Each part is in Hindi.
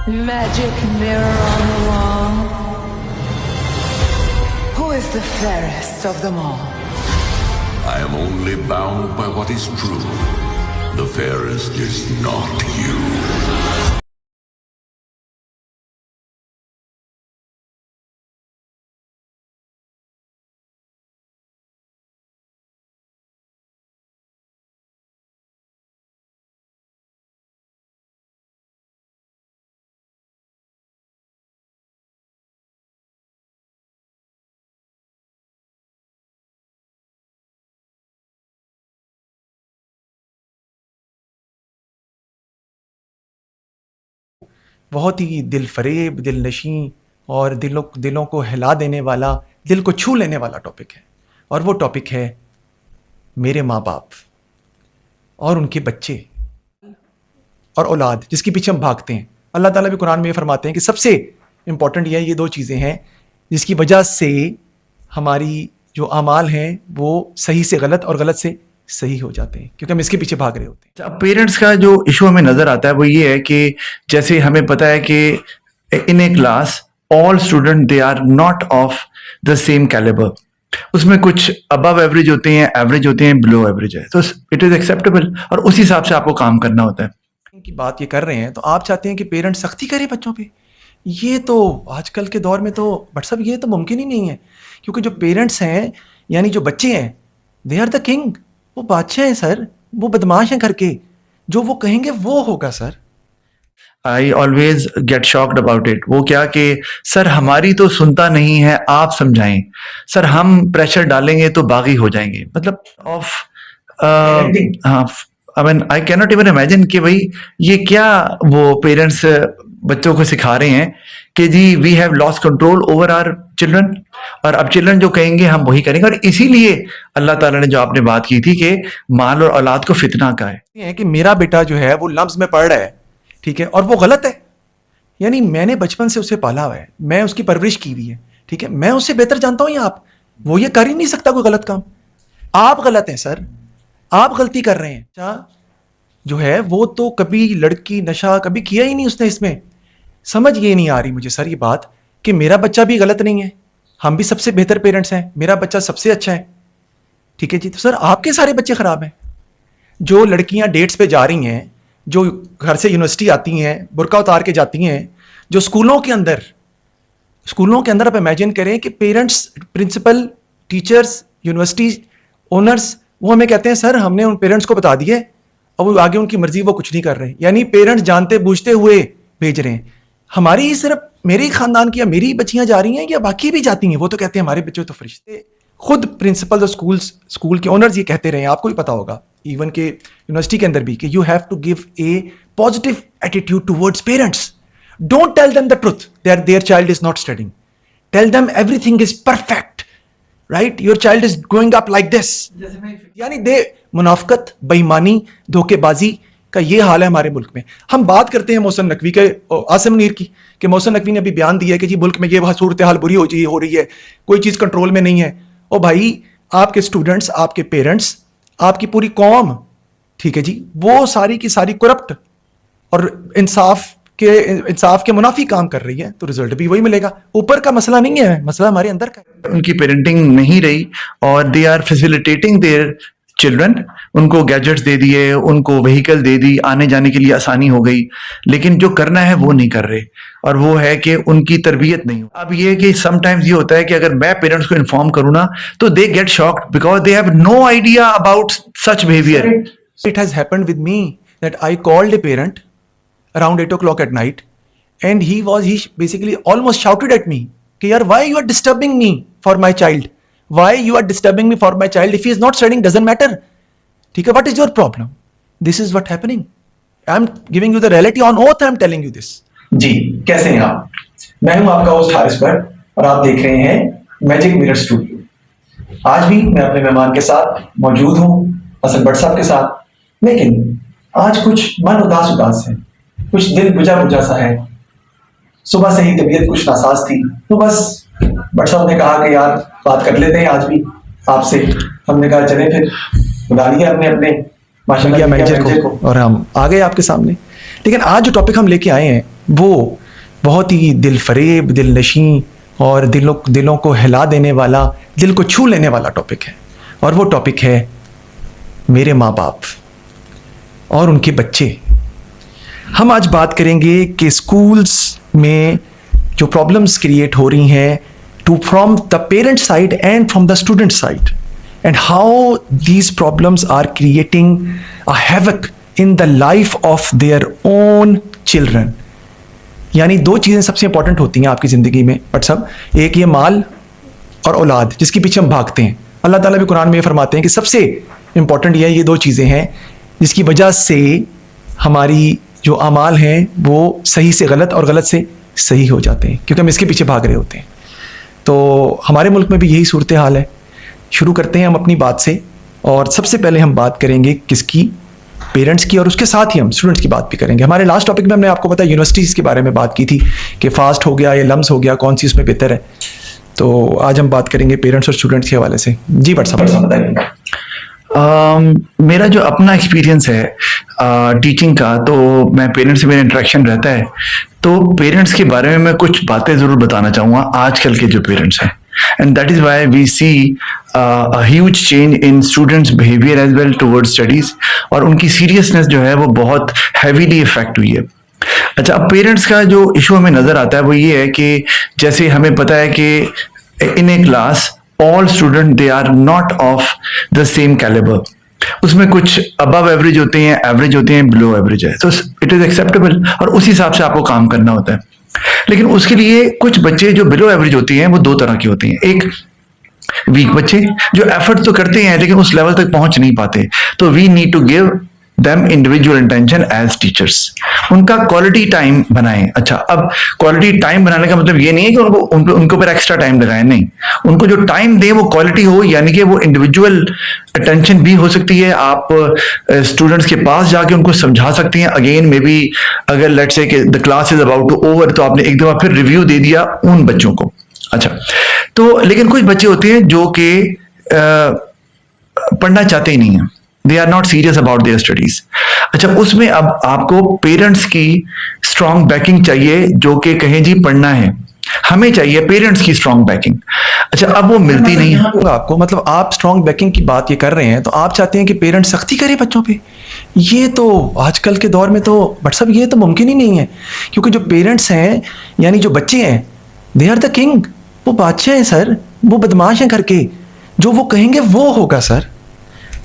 Magic mirror on the wall. Who is the fairest of them all? I am only bound by what is true. The fairest is not you. बहुत ही दिल फरेब, दिल नशी और दिलों को हिला देने वाला, दिल को छू लेने वाला टॉपिक है। और वो टॉपिक है मेरे माँ बाप और उनके बच्चे और औलाद, जिसके पीछे हम भागते हैं। अल्लाह ताला भी कुरान में ये फरमाते हैं कि सबसे इम्पॉर्टेंट ये दो चीज़ें हैं जिसकी वजह से हमारी जो अमाल हैं वो सही से गलत और गलत से सही हो जाते हैं, क्योंकि हम इसके पीछे भाग रहे होते हैं। अब पेरेंट्स का जो इशू हमें नजर आता है वो ये है कि जैसे हमें पता है कि in a class all student they are not of the same calibre. उसमें कुछ अबव एवरेज होते हैं, एवरेज होते हैं, बिलो एवरेज है, तो इट इज एक्सेप्टेबल और उसी हिसाब से आपको काम करना होता है। की बात ये कर रहे हैं तो आप चाहते हैं कि पेरेंट्स सख्ती करें बच्चों पे। ये तो आजकल के दौर में तो बट सब ये तो मुमकिन ही नहीं है, क्योंकि जो पेरेंट्स हैं यानी जो बच्चे हैं दे आर द किंग। वो बादशाह हैं सर, वो बदमाश हैं घर के, जो वो कहेंगे वो होगा sir. I always get shocked about it. वो क्या कि सर हमारी तो सुनता नहीं है, आप समझाएं। सर हम प्रेशर डालेंगे तो बागी हो जाएंगे। मतलब ऑफ हाँ, I mean I can not even imagine कि भाई ये क्या वो पेरेंट्स बच्चों को सिखा रहे हैं कि जी we have lost control over our children, और अब चिल्ड्रन जो कहेंगे हम वही करेंगे। और इसीलिए अल्लाह ताला ने जो आपने बात की थी कि माल और औलाद को फितना का है कि मेरा बेटा जो है वो लम्स में पढ़ रहा है, ठीक है, और वो गलत है। यानी मैंने बचपन से उसे पाला हुआ है, मैं उसकी परवरिश की हुई है, ठीक है, मैं उससे बेहतर जानता हूं। या आप वो ये कर ही नहीं सकता कोई गलत काम। आप गलत हैं सर, आप गलती कर रहे हैं। अच्छा जो है वो तो कभी लड़की नशा कभी किया ही नहीं उसने। इसमें समझ ये नहीं आ रही मुझे सर ये बात कि मेरा बच्चा भी गलत नहीं है, हम भी सबसे बेहतर पेरेंट्स हैं, मेरा बच्चा सबसे अच्छा है, ठीक है जी। तो सर आपके सारे बच्चे खराब हैं। जो लड़कियां डेट्स पे जा रही हैं, जो घर से यूनिवर्सिटी आती हैं बुर्का उतार के जाती हैं, जो स्कूलों के अंदर आप इमेजिन करें कि parents, principal, teachers, university owners वो हमें कहते हैं सर हमने उन पेरेंट्स को बता दिए और वो आगे उनकी मर्जी वो कुछ नहीं कर रहे। यानी पेरेंट्स जानते बूझते हुए भेज रहे हैं। हमारी ही सिर्फ मेरे ही खानदान की या मेरी ही बच्चियां जा रही हैं या बाकी भी जाती हैं? वो तो कहते हैं हमारे बच्चे तो फरिश्ते। खुद प्रिंसिपल और स्कूल के ओनर्स ये कहते रहे हैं, आपको भी पता होगा, इवन के यूनिवर्सिटी के अंदर भी, कि you have to give a positive attitude towards parents. Don't tell them the truth that their child is not studying, tell them everything is perfect, right, your child is growing up like this. यानी दे मुनाफकत, बेईमानी, धोखेबाजी का ये हाल है हमारे मुल्क में। हम बात करते हैं मोहसिन नकवी के, आसिम मुनीर की, कि मोहसिन नकवी ने अभी बयान दिया है कि जी मुल्क में ये सूरत हाल बुरी हो रही है, कोई चीज़ कंट्रोल में नहीं है। ओ भाई, आपके स्टूडेंट्स, आपके पेरेंट्स, आपकी पूरी कौम, ठीक है जी, वो सारी की सारी करप्ट और इंसाफ के मुनाफी काम कर रही है, तो रिजल्ट भी वही मिलेगा। ऊपर का मसला नहीं है, मसला हमारे अंदर का है। उनकी पेरेंटिंग नहीं रही और they are facilitating their children. उनको गैजेट्स दे दिए, उनको व्हीकल दे दी, आने जाने के लिए आसानी हो गई, लेकिन जो करना है वो नहीं कर रहे, और वो है कि उनकी तरबियत नहीं हो। अब ये कि समटाइम्स ये होता है कि अगर मैं पेरेंट्स को इन्फॉर्म करूँ ना तो they get shocked because they have no idea about such behaviour. It has happened with me that I called a parent around 8 o'clock at night and he basically almost shouted at me कि यार why you are disturbing me for my child, why you are disturbing me for my child, if he is not studying doesn't matter, ठीक है, what is your problem, this is what happening, I am giving you the reality on oath, I am telling you this। जी कैसे हैं आप? मैं हूं आपका होस्ट हारिस भट्ट और आप देख रहे हैं मैजिक मिरर स्टूडियो। आज भी मैं अपने मेहमान के साथ मौजूद हूं, हसन भट्ट साहब के साथ, लेकिन आज कुछ मन उदास है, कुछ दिल बुझा सा है। सुबह से ही तबीयत कुछ नासाज थी, तो बस भट्ट साहब ने कहा कि यार बात कर लेते हैं आज भी आपसे। हमने कहा चले फिर, बुला लिया अपने मैनेजर को और हम आ गए आपके सामने। लेकिन आज जो टॉपिक हम लेके आए हैं वो बहुत ही दिल फरेब, दिल नशी और दिलों को हिला देने वाला, दिल को छू लेने वाला टॉपिक है। और वो टॉपिक है मेरे माँ बाप और उनके बच्चे। हम आज बात करेंगे कि स्कूल्स में जो प्रॉब्लम्स क्रिएट हो रही हैं from the parent side and from the student side, and how these problems are creating a havoc in the life of their own children. यानी दो चीज़ें सबसे इंपॉर्टेंट होती हैं आपकी ज़िंदगी में बट सब, एक ये माल और औलाद जिसके पीछे हम भागते हैं। अल्लाह ताला भी कुरान में ये फरमाते हैं कि सबसे इंपॉर्टेंट ये दो चीज़ें हैं जिसकी वजह से हमारी जो अमाल हैं वो सही से गलत और गलत से सही हो जाते हैं, क्योंकि हम इसके पीछे भाग रहे होते हैं। तो हमारे मुल्क में भी यही सूरत हाल है। शुरू करते हैं हम अपनी बात से, और सबसे पहले हम बात करेंगे किसकी, पेरेंट्स की, और उसके साथ ही हम स्टूडेंट्स की बात भी करेंगे। हमारे लास्ट टॉपिक में हमने आपको पता यूनिवर्सिटीज़ के बारे में बात की थी कि फास्ट हो गया या लम्स हो गया, कौन सी उसमें बेहतर है। तो आज हम बात करेंगे पेरेंट्स और स्टूडेंट्स के हवाले से। जी बट साहब बताइए। मेरा जो अपना एक्सपीरियंस है टीचिंग का, तो मैं पेरेंट्स से मेरा इंटरेक्शन रहता है, तो पेरेंट्स के बारे में मैं कुछ बातें ज़रूर बताना चाहूँगा आजकल के जो पेरेंट्स हैं, and that is why we see a huge change in students behavior as well towards studies, और उनकी सीरियसनेस जो है वो बहुत हैवीली इफेक्ट हुई है। अच्छा, अब पेरेंट्स का जो इशू हमें नज़र आता है वो ये है कि जैसे हमें पता है कि in a class all student they are not of the same calibre. उसमें कुछ अबव एवरेज होते हैं, एवरेज होते हैं, बिलो एवरेज है, तो इट इज़ एक्सेप्टेबल और उस हिसाब से आपको काम करना होता है। लेकिन उसके लिए कुछ बच्चे जो बिलो एवरेज होती हैं वो दो तरह की होती हैं। एक वीक बच्चे जो एफर्ट तो करते हैं लेकिन उस लेवल तक पहुंच नहीं पाते, तो we need to give them individual attention as teachers, उनका क्वालिटी टाइम बनाएं। अच्छा, अब क्वालिटी टाइम बनाने का मतलब ये नहीं है कि उनको पर एक्स्ट्रा टाइम लगाएं, नहीं, उनको जो टाइम दें वो क्वालिटी हो, यानी कि वो इंडिविजुअल अटेंशन भी हो सकती है। आप स्टूडेंट्स के पास जाके उनको समझा सकते हैं। अगेन मे बी अगर लेट्स से कि the class is about to over, तो आपने एक दफा फिर रिव्यू दे दिया उन बच्चों को। अच्छा, तो लेकिन कुछ बच्चे होते हैं जो कि पढ़ना चाहते ही नहीं है, they are not serious about their studies. अच्छा, उसमें अब आपको पेरेंट्स की स्ट्रॉन्ग बैकिंग चाहिए, जो कि कहें जी पढ़ना है, हमें चाहिए पेरेंट्स की स्ट्रॉन्ग बैकिंग। अच्छा, अब वो मिलती नहीं है आपको, मतलब आप स्ट्रॉन्ग बैकिंग की बात ये कर रहे हैं तो आप चाहते हैं कि पेरेंट्स सख्ती करें बच्चों पे। ये तो आजकल के दौर में तो बट सब ये तो मुमकिन ही नहीं है, क्योंकि जो पेरेंट्स हैं यानी जो बच्चे हैं दे आर द किंग, वो बादशाह हैं सर, वो बदमाश हैं घर के, जो वो कहेंगे वो होगा सर।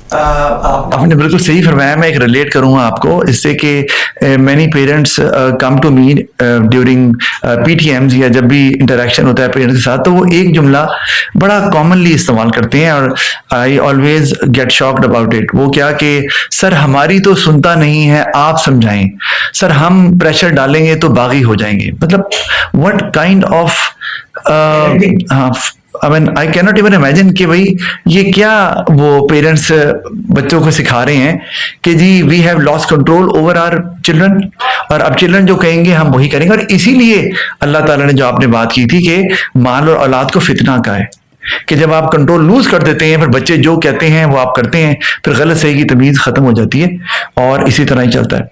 आपने बिल्कुल सही फरमाया। मैं एक रिलेट करूंगा आपको इससे कि many parents come to me during PTMs या जब भी इंटरेक्शन होता है पेरेंट्स के साथ, तो वो एक जुमला बड़ा कॉमनली इस्तेमाल करते हैं और I always get shocked about it. वो क्या कि सर हमारी तो सुनता नहीं है, आप समझाएं, सर हम प्रेशर डालेंगे तो बागी हो जाएंगे। मतलब what kind of I mean, I cannot even imagine कि भाई ये क्या वो पेरेंट्स बच्चों को सिखा रहे हैं कि जी we have lost control over our children, और अब चिल्ड्रन जो कहेंगे हम वही करेंगे। और इसीलिए अल्लाह ताला ने जो आपने बात की थी कि माल और औलाद को फितना का है, कि जब आप कंट्रोल लूज कर देते हैं फिर बच्चे जो कहते हैं वो आप करते हैं, फिर गलत सही की तमीज खत्म हो जाती है, और इसी तरह ही चलता है।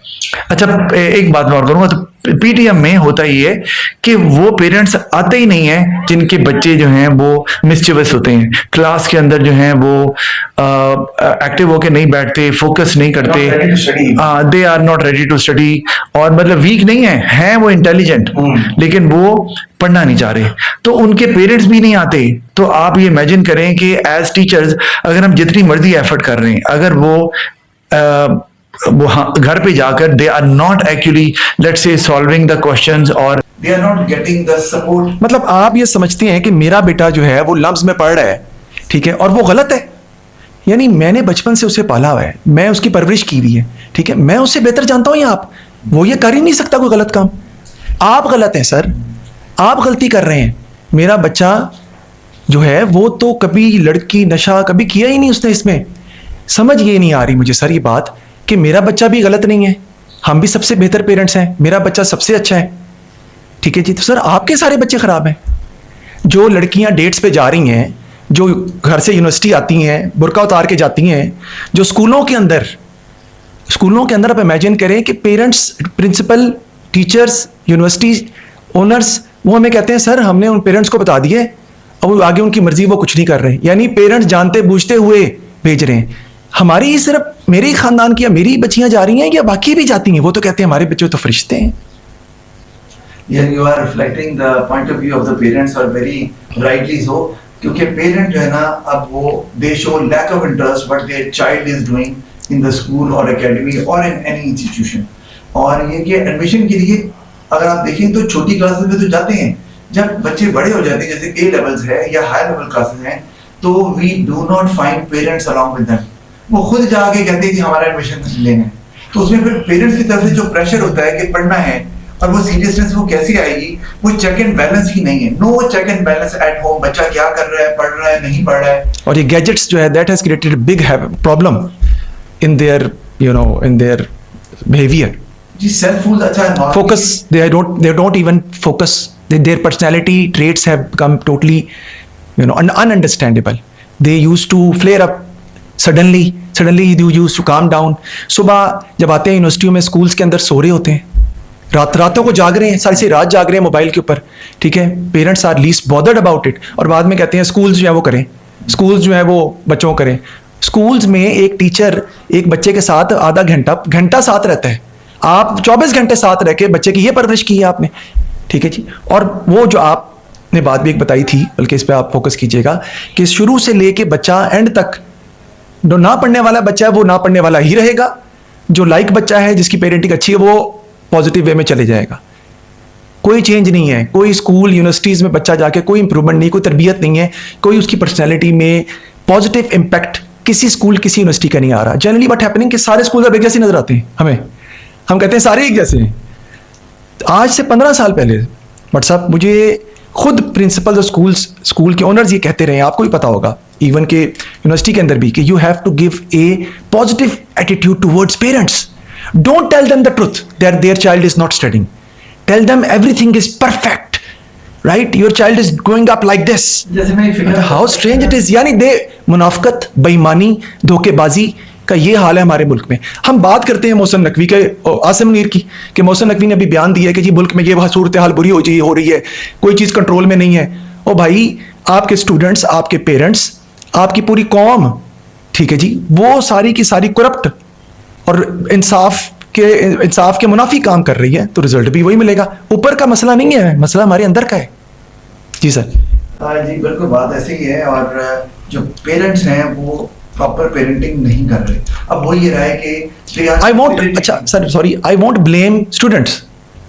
अच्छा, एक बात मैं और करूंगा, तो पीटीएम में होता ये है कि वो पेरेंट्स आते ही नहीं है जिनके बच्चे जो हैं वो मिस्चिवस होते हैं, क्लास के अंदर जो हैं वो एक्टिव होके नहीं बैठते, फोकस नहीं करते, they are not ready to study, और मतलब वीक नहीं है वो इंटेलिजेंट, लेकिन वो पढ़ना नहीं चाह रहे, तो उनके पेरेंट्स भी नहीं आते। तो आप ये इमेजिन करें कि एज टीचर्स अगर हम जितनी मर्जी एफर्ट कर रहे हैं, अगर वो घर पे जाकर they are not actually let's say solving the questions, और they are not getting the support. मतलब आप ये समझते हैं कि मेरा बेटा जो है वो लम्स में पढ़ रहा है, ठीक है, और वो गलत है। यानी मैंने बचपन से उसे पाला हुआ है, मैं उसकी परवरिश की हुई है, ठीक है, मैं उससे बेहतर जानता हूं। या आप, वो ये कर ही नहीं सकता कोई गलत काम। आप गलत हैं सर, आप गलती कर रहे हैं। मेरा बच्चा जो है वो तो कभी लड़की नशा कभी किया ही नहीं उसने। इसमें समझ ये नहीं आ रही मुझे सर ये बात कि मेरा बच्चा भी गलत नहीं है, हम भी सबसे बेहतर पेरेंट्स हैं, मेरा बच्चा सबसे अच्छा है, ठीक है जी। तो सर आपके सारे बच्चे खराब हैं। जो लड़कियां डेट्स पे जा रही हैं, जो घर से यूनिवर्सिटी आती हैं बुर्का उतार के जाती हैं, जो स्कूलों के अंदर आप इमेजिन करें कि parents principal teachers, university owners, वो हमें कहते हैं सर हमने उन पेरेंट्स को बता दिए, अब वो आगे उनकी मर्जी, वो कुछ नहीं कर रहे। यानी पेरेंट्स जानते बूझते हुए भेज रहे हैं। हमारी ही सिर्फ मेरे ही खानदान की या मेरी बच्चियां जा रही हैं या बाकी भी जाती हैं? वो तो कहते हैं हमारे बच्चे तो फरिश्ते हैं। Yeah, you are reflecting the point of view of the parents और very rightly so, क्योंकि पेरेंट जो है ना, अब वो they show lack of interest what their child is doing in the school or academy or in any institution। और ये कि एडमिशन के लिए अगर आप देखें तो छोटी क्लासेस में तो जाते हैं, जब बच्चे बड़े हो जाते हैं जैसे A levels है या हाई लेवल क्लासेस हैं, तो we do not find parents along with them। वो खुद जाके कहते हैं कि हमारा एडमिशन लेना है, तो उसमें फिर पेरेंट्स की तरफ से जो प्रेशर होता है कि पढ़ना है, और वो सीरियसनेस वो कैसे आएगी? वो चेक एंड बैलेंस ही नहीं है। No check and balance at home, बच्चा क्या कर रहा है, पढ़ रहा है, नहीं पढ़ रहा है। और ये गैजेट्स जो है that has created big problem in their in their behaviour. जी सेल फोन अच्छा है, Focus, they don't even focus. Their personality traits have become totally ununderstandable. They used to flare up suddenly you used to calm down। सुबह जब आते हैं यूनिवर्सिटियों में, स्कूल्स के अंदर सो रहे होते हैं, रातों को जाग रहे हैं, सारी रात जाग रहे हैं मोबाइल के ऊपर, ठीक है। Parents are least bothered about it, और बाद में कहते हैं स्कूल्स जो है वो करें, स्कूल्स जो है वो बच्चों को करें। स्कूल्स में एक टीचर एक बच्चे के साथ आधा घंटा साथ रहता है। आप 24 घंटे साथ रह के बच्चे की ये परवरिश की है आपने, ठीक है जी। और वो जो आपने बात भी एक बताई थी, बल्कि इस पर आप फोकस कीजिएगा कि शुरू से लेके बच्चा एंड तक, जो ना पढ़ने वाला बच्चा है वो ना पढ़ने वाला ही रहेगा, जो लाइक बच्चा है जिसकी पेरेंटिंग अच्छी है वो पॉजिटिव वे में चले जाएगा। कोई चेंज नहीं है, कोई स्कूल यूनिवर्सिटीज में बच्चा जाके कोई इंप्रूवमेंट नहीं, कोई तरबियत नहीं है, कोई उसकी पर्सनैलिटी में पॉजिटिव इंपैक्ट किसी स्कूल किसी यूनिवर्सिटी का नहीं आ रहा। जनरली व्हाट हैपनिंग कि सारे स्कूल अब एक जैसे नजर आते हैं हमें, हम कहते हैं सारे एक जैसे हैं। आज से 15 साल पहले बट साहब मुझे खुद प्रिंसिपल स्कूल के ओनर्स ये कहते रहे, आपको भी पता होगा, इवन के यूनिवर्सिटी के अंदर भी, कि you have to give a positive attitude towards parents. Don't tell them the truth that their child is not studying. Tell them everything is perfect, right? Your child is growing up like this. जैसे मैं figure How strange it is। यानी मुनाफकत, बेईमानी, धोखेबाजी का ये हाल है हमारे मुल्क में। हम बात करते हैं मोहसिन नकवी के, आसिम मुनीर की, कि मोहसिन नकवी ने अभी बयान दिया है कि जी मुल्क में ये सूरत हाल बुरी हो रही है, कोई चीज़ कंट्रोल में नहीं है। ओ भाई, आपके स्टूडेंट्स, आपके पेरेंट्स, आपकी पूरी कौम, ठीक है जी, वो सारी की सारी करप्ट और इंसाफ के मुनाफी काम कर रही है, तो रिजल्ट भी वही मिलेगा। ऊपर का मसला नहीं है, मसला हमारे अंदर का है। जी सर। हाँ जी, बिल्कुल बात ऐसे ही है। और जो पेरेंट्स हैं वो प्रॉपर पेरेंटिंग नहीं कर रहे। अब वो ये रहा है कि आई वॉन्ट, अच्छा sir sorry, I won't blame students,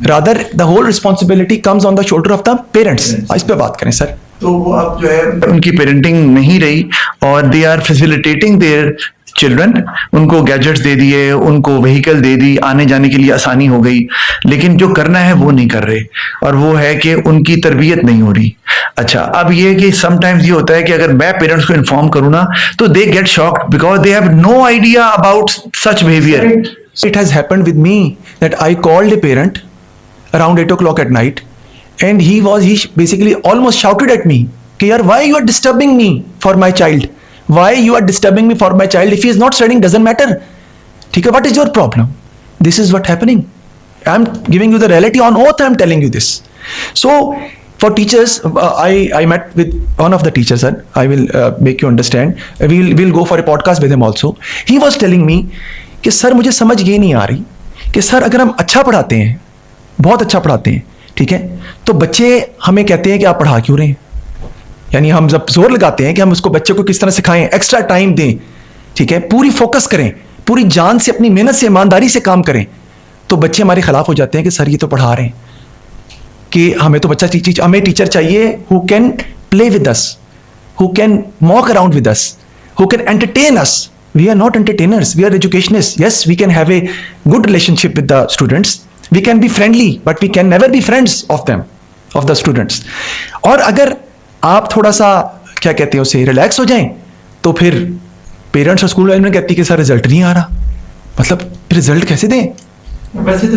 rather the whole responsibility comes on the shoulder of the parents. इस पे बात करें सर। तो वो अब जो है उनकी पेरेंटिंग नहीं रही, और they are facilitating their children. उनको गैजेट्स दे दिए, उनको व्हीकल दे दी, आने जाने के लिए आसानी हो गई, लेकिन जो करना है वो नहीं कर रहे, और वो है कि उनकी तरबियत नहीं हो रही। अच्छा, अब ये कि समटाइम्स ये होता है कि अगर मैं पेरेंट्स को इन्फॉर्म करूँ ना, तो they get shocked because they have no idea about such behaviour. It has happened with me that I called a parent around 8 o'clock at night, and he basically almost shouted at me कि यार why you are disturbing me for my child, why you are disturbing me for my child, if he is not studying doesn't matter, ठीक है, what is your problem? This is what happening. I am giving you the reality on oath, I am telling you this. So for teachers, I met with one of the teachers, sir. I will make you understand. We'll go for a podcast with him also. He was telling me कि सर मुझे समझ ये नहीं आ रही कि सर अगर हम अच्छा पढ़ाते हैं, बहुत अच्छा पढ़ाते हैं, ठीक है, तो बच्चे हमें कहते हैं कि आप पढ़ा क्यों रहे हैं। यानी हम जब जोर लगाते हैं कि हम उसको बच्चे को किस तरह सिखाएं, एक्स्ट्रा टाइम दें, ठीक है, पूरी फोकस करें, पूरी जान से, अपनी मेहनत से, ईमानदारी से काम करें, तो बच्चे हमारे खिलाफ हो जाते हैं कि सर ये तो पढ़ा रहे हैं, कि हमें तो हमें टीचर चाहिए who can play with us, who can walk around with us, who can entertain us. We are not entertainers, we are educationists. Yes, we can have a good relationship with the students. We can be friendly, but we can never be friends of them, of the students. और अगर आप थोड़ा सा क्या कहते हैं उसे रिलैक्स हो जाएं, तो फिर पेरेंट्स और स्कूल वाले कहती है कि सर रिजल्ट नहीं आ रहा। मतलब रिजल्ट कैसे दें?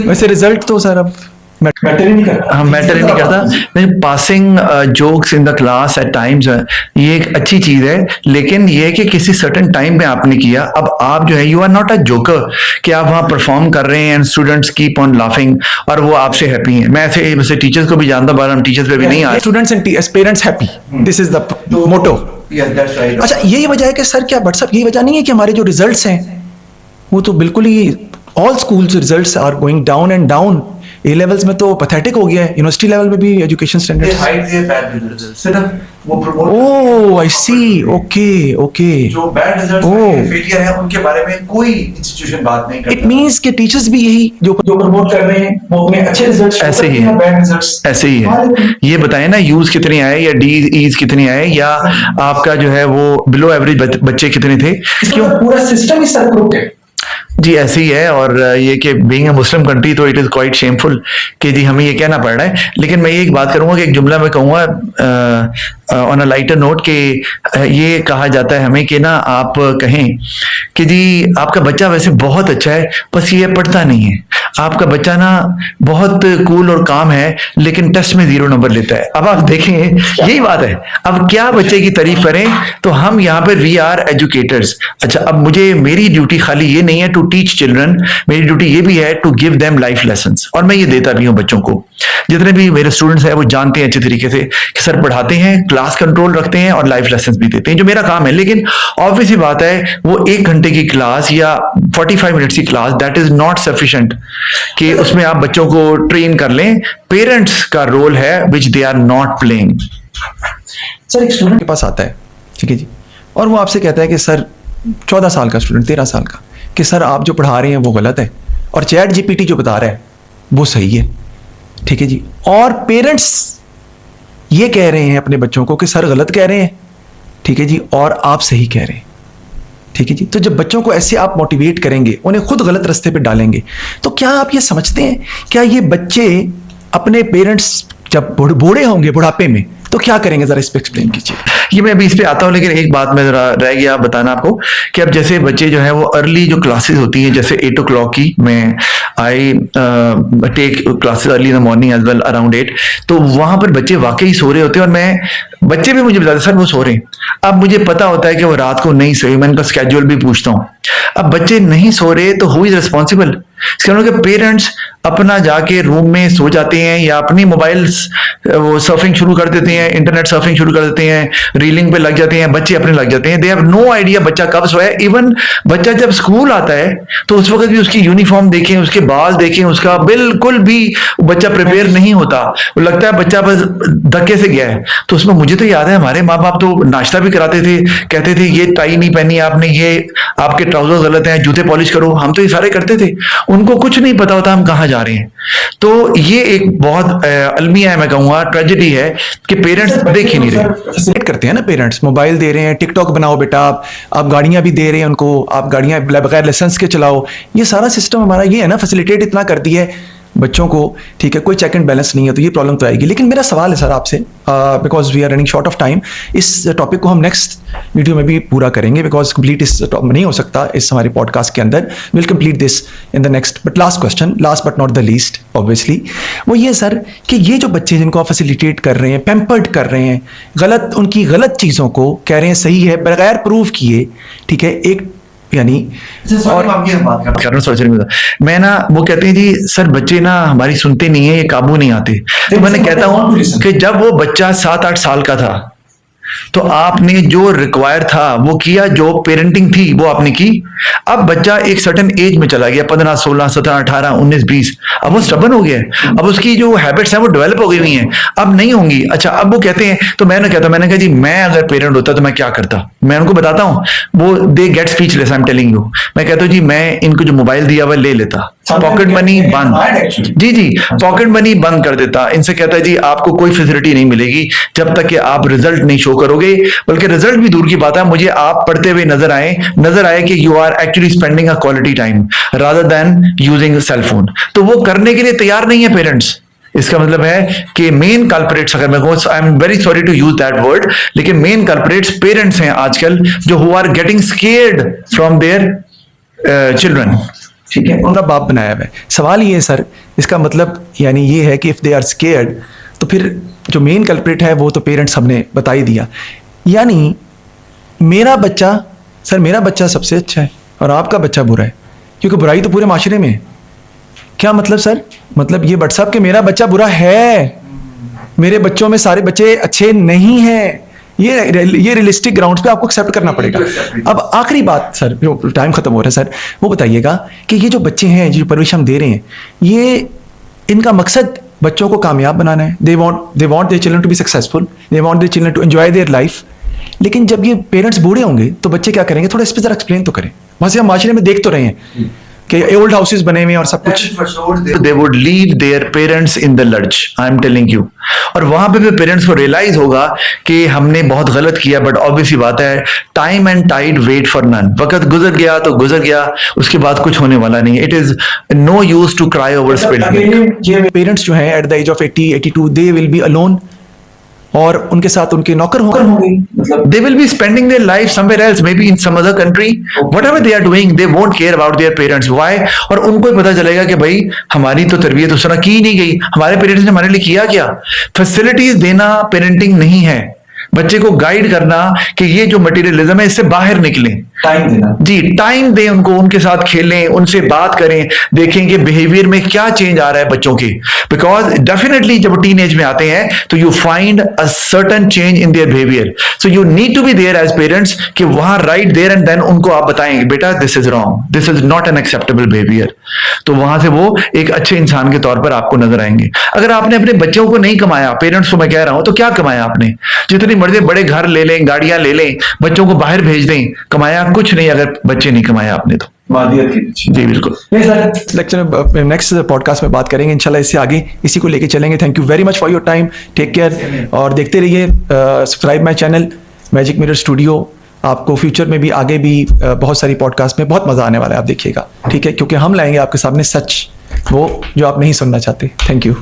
वैसे रिजल्ट तो सर अब मैटर ही नहीं करता। हाँ, मैटर ही नहीं करता। नहीं, passing jokes in the class at times ये एक अच्छी चीज है, लेकिन ये है कि किसी सर्टेन टाइम में आपने किया। अब आप जो है you are not a joker कि आप वहां परफॉर्म कर रहे हैं and students keep on laughing और वो आपसे हैप्पी हैं। मैं ऐसे वैसे टीचर्स को भी जानता हूँ, हम टीचर्स पे भी नहीं आते। Students and parents happy, this is the motto. अच्छा, यही वजह है कि सर क्या व्हाट्सएप यही वजह नहीं है कि हमारे जो रिजल्ट्स हैं वो तो बिल्कुल ही all schools results are going down and down. A levels में तो पैथेटिक हो गया है, यूनिवर्सिटी लेवल में भी एजुकेशन स्टैंडर्ड्स। ओह आई सी, ओके ओके। जो बैड रिजल्ट्स में फेलियर है उनके बारे में कोई इंस्टीट्यूशन बात नहीं करता। इट मींस कि टीचर्स भी यही जो प्रमोट कर रहे हैं वो अपने अच्छे रिजल्ट्स ऐसे ही है, बैड रिजल्ट्स ऐसे ही है। ये बताएं ना यूज कितने आए या डी ईज कितने आए, या आपका जो है वो बिलो एवरेज बच्चे कितने थे, क्यों? पूरा सिस्टम ही सर ग्रुप है जी ऐसे ही है। और ये कि बीइंग अ मुस्लिम कंट्री तो इट इज क्वाइट शेमफुल कि जी हमें ये कहना पड़ रहा है। लेकिन मैं ये एक बात करूंगा कि एक जुमला मैं कहूंगा ऑन अ लाइटर नोट कि ये कहा जाता है हमें कि ना आप कहें कि जी आपका बच्चा वैसे बहुत अच्छा है, बस ये पढ़ता नहीं है। आपका बच्चा ना बहुत कूल और काम है लेकिन टेस्ट में 0 नंबर लेता है। अब आप देखें यही बात है। अब क्या बच्चे की तारीफ करें, तो हम यहाँ पर वी आर एजुकेटर्स। अच्छा, अब मुझे मेरी ड्यूटी खाली ये नहीं है टू टीच चिल्ड्रन, मेरी ड्यूटी ये भी है to give them life lessons. और मैं ये देता भी हूँ बच्चों को। जितने भी मेरे स्टूडेंट्स हैं वो जानते हैं अच्छे तरीके से कि सर पढ़ाते हैं, क्लास कंट्रोल रखते हैं और लाइफ लेसन्स भी देते हैं, जो मेरा काम है। लेकिन ऑब्वियस ही बात है वो 1 घंटे की क्लास या 45 मिनट्स की class that is not sufficient कि उसमें आप बच्चों को ट्रेन कर लें। पेरेंट्स का रोल है which they are not playing. Sir एक स्टूडेंट के पास आता है, ठीक है जी, और वो आपसे कहता है कि सर 14 साल का स्टूडेंट, 13 साल का, कि सर आप जो पढ़ा रहे हैं वो गलत है और चैट जीपीटी जो बता रहा है वो सही है, ठीक है जी। और पेरेंट्स ये कह रहे हैं अपने बच्चों को कि सर गलत कह रहे हैं, ठीक है जी, और आप सही कह रहे हैं, ठीक है जी। तो जब बच्चों को ऐसे आप मोटिवेट करेंगे, उन्हें खुद गलत रास्ते पे डालेंगे, तो क्या आप ये समझते हैं क्या ये बच्चे अपने पेरेंट्स जब बूढ़े होंगे बुढ़ापे में तो क्या करेंगे? जरा इस पे एक्सप्लेन कीजिए। ये मैं अभी इस पे आता हूँ, लेकिन एक बात मैं जरा रह गया बताना आपको कि अब जैसे बच्चे जो है वो अर्ली जो क्लासेस होती हैं, जैसे 8 o'clock की, मैं I take classes early in the morning as well around 8, तो वहां पर बच्चे वाकई सो रहे होते हैं और बच्चे भी मुझे बताते सर वो सो रहे हैं। अब मुझे पता होता है कि वो रात को नहीं सोए, मैं उनका स्केड्यूल भी पूछता हूँ। अब बच्चे नहीं सो रहे तो हु इज रिस्पॉन्सिबल? पेरेंट्स अपना जाके रूम में सो जाते हैं या अपनी मोबाइल्स वो सर्फिंग शुरू कर देते हैं, इंटरनेट सर्फिंग शुरू कर देते हैं, रीलिंग पे लग जाते हैं, बच्चे अपने लग जाते हैं। दे हैव नो आइडिया बच्चा कब सोया। इवन बच्चा जब स्कूल आता है तो उस वक्त भी उसकी यूनिफॉर्म देखें, उसके बाल देखें, उसका बिल्कुल भी बच्चा प्रिपेयर नहीं होता। वो लगता है बच्चा बस धक्के से गया है। तो उसमें मुझे तो याद है हमारे माँ बाप तो नाश्ता भी कराते थे, कहते थे ये टाई नहीं पहनी आपने, ये आपके ट्राउजर गलत हैं, जूते पॉलिश करो। हम तो ये सारे करते थे, उनको कुछ नहीं पता होता हम कहाँ जा रहे हैं। तो ये एक बहुत अलमिया है, मैं कहूँगा ट्रेजेडी है कि पेरेंट्स देख ही नहीं रहे। फैसिलिटेट करते हैं ना पेरेंट्स, मोबाइल दे रहे हैं, टिकटॉक बनाओ बेटा, आप गाड़ियां भी दे रहे हैं उनको, आप गाड़ियां बगैर लाइसेंस के चलाओ। ये सारा सिस्टम हमारा ये है ना, फैसिलिटेट इतना कर दिया है बच्चों को, ठीक है, कोई चेक एंड बैलेंस नहीं है, तो ये प्रॉब्लम तो आएगी। लेकिन मेरा सवाल है सर आपसे, because we are running short of time, इस टॉपिक को हम नेक्स्ट वीडियो में भी पूरा करेंगे बिकॉज कंप्लीट इस नहीं हो सकता इस हमारे पॉडकास्ट के अंदर। Will complete this in the next, but last question, last but not the least obviously, वो ये सर कि ये जो बच्चे जिनको आप फैसिलिटेट कर रहे हैं, पैम्पर्ड कर रहे हैं, गलत उनकी गलत चीज़ों को कह रहे हैं सही है बगैर प्रूफ किए, ठीक है, एक यानी और मैं ना वो कहते हैं जी सर बच्चे ना हमारी सुनते नहीं है, ये काबू नहीं आते। तो मैंने कहता हूं कि जब वो बच्चा 7-8 साल का था तो आपने जो रिक्वायर था वो किया, जो पेरेंटिंग थी वो आपने की। अब बच्चा एक सर्टेन एज में चला गया, 15, 16, 17, 18, 19, 20, अब वो स्टबन हो गया है, अब उसकी जो हैबिट्स हैं वो डेवलप हो गई हुई हैं, अब नहीं होंगी। अच्छा, अब वो कहते हैं, तो मैंने कहा जी मैं अगर पेरेंट होता तो मैं क्या करता। मैं उनको बताता हूँ, वो they get speechless, I am telling you. मैं कहता हूँ जी मैं इनको जो मोबाइल दिया हुआ ले लेता, पॉकेट मनी बंद, जी पॉकेट मनी बंद कर देता। इनसे कहता है जी आपको कोई फैसिलिटी नहीं मिलेगी जब तक कि आप रिजल्ट नहीं शो करोगे, बल्कि रिजल्ट भी दूर की बात है, मुझे आप पढ़ते हुए नजर आए कि you are actually spending a quality time rather than using cell phone. तो वो करने के लिए तैयार नहीं है पेरेंट्स। इसका मतलब है कि मेन कल्प्रेट्स, अगर मैं कहूँ, I am very sorry to use that word, लेकिन मेन कल्प्रेट्स पेरेंट्स हैं आजकल, जो who are getting scared from their children. ठीक है, उनका बाप बनाया हुआ है। सवाल ये है सर, इसका मतलब यानी ये है कि इफ़ दे आर स्केयर्ड तो फिर जो मेन कल्प्रिट है वो तो पेरेंट्स हमने बता ही दिया। यानी मेरा बच्चा सर, मेरा बच्चा सबसे अच्छा है और आपका बच्चा बुरा है, क्योंकि बुराई तो पूरे माशरे में है। क्या मतलब सर? मतलब ये बट साहब कि मेरा बच्चा बुरा है, मेरे बच्चों में सारे बच्चे अच्छे नहीं हैं। ये रियलिस्टिक ग्राउंड्स पे आपको एक्सेप्ट करना पड़ेगा। अब आखिरी बात सर, जो टाइम खत्म हो रहा है सर, वो बताइएगा कि ये जो बच्चे हैं, जो परवरिश हम दे रहे हैं, ये इनका मकसद बच्चों को कामयाब बनाना है। They want their children to be successful, they want their children to enjoy their life. लेकिन जब ये पेरेंट्स बूढ़े होंगे तो बच्चे क्या करेंगे? थोड़ा इस पर जरा एक्सप्लेन तो करें। वहां से हम माशरे में देख तो रहे हैं कि ओल्ड हाउसेस बने हुए हैं और सब कुछ। They would leave their parents in the lurch, I am telling you. और वहां पे भी पेरेंट्स को रियलाइज होगा कि हमने बहुत गलत किया, बट ऑब्वियसली बात है, time and tide wait for none. वक्त गुजर गया तो गुजर गया, उसके बाद कुछ होने वाला नहीं। It is no use to cry over spilled. Parents जो हैं at the age of 80, 82 they will be alone, और उनके साथ उनके नौकर होंगे। मतलब they will be spending their life somewhere else, maybe in some other country. Whatever they are doing, they won't care about their parents. Why? और उनको पता चलेगा कि भाई हमारी तो तरबियत उस तरह की नहीं गई, हमारे पेरेंट्स ने हमारे लिए किया क्या। फैसिलिटीज देना पेरेंटिंग नहीं है, बच्चे को गाइड करना कि ये जो मटेरियलिज्म है इससे बाहर निकलें। टाइम देना जी, टाइम दें उनको, उनके साथ खेलें, उनसे बात करें, देखें कि बिहेवियर में क्या चेंज आ रहा है बच्चों के। बिकॉज डेफिनेटली जब टीन एज में आते हैं तो you find a certain change in their behaviour. So you need to be there as parents कि वहां राइट देयर एंड देन उनको आप बताएंगे बेटा this is wrong, this is not an acceptable behaviour. तो वहां से वो एक अच्छे इंसान के तौर पर आपको नजर आएंगे। अगर आपने अपने बच्चों को नहीं कमाया, पेरेंट्स को मैं कह रहा हूं, तो क्या कमाया आपने? जितनी मर्जी बड़े घर ले लें, गाड़ियां ले लें, बच्चों को बाहर भेज दें, कमाया कुछ नहीं अगर बच्चे नहीं कमाया आपने तो। मादियत की पीछे। जी बिल्कुल। नहीं सर, लेक्चर नेक्स्ट पॉडकास्ट में बात करेंगे इंशाल्लाह, इससे आगे इसी को लेके चलेंगे। Thank you very much for your time, take care, और देखते रहिए, subscribe my channel Magic Mirror Studio. आपको फ्यूचर में भी आगे भी बहुत सारी पॉडकास्ट में बहुत मजा आने वाला है, आप देखिएगा, ठीक है? क्योंकि हम लाएंगे आपके सामने सच, वो जो आप नहीं सुनना चाहते। Thank you.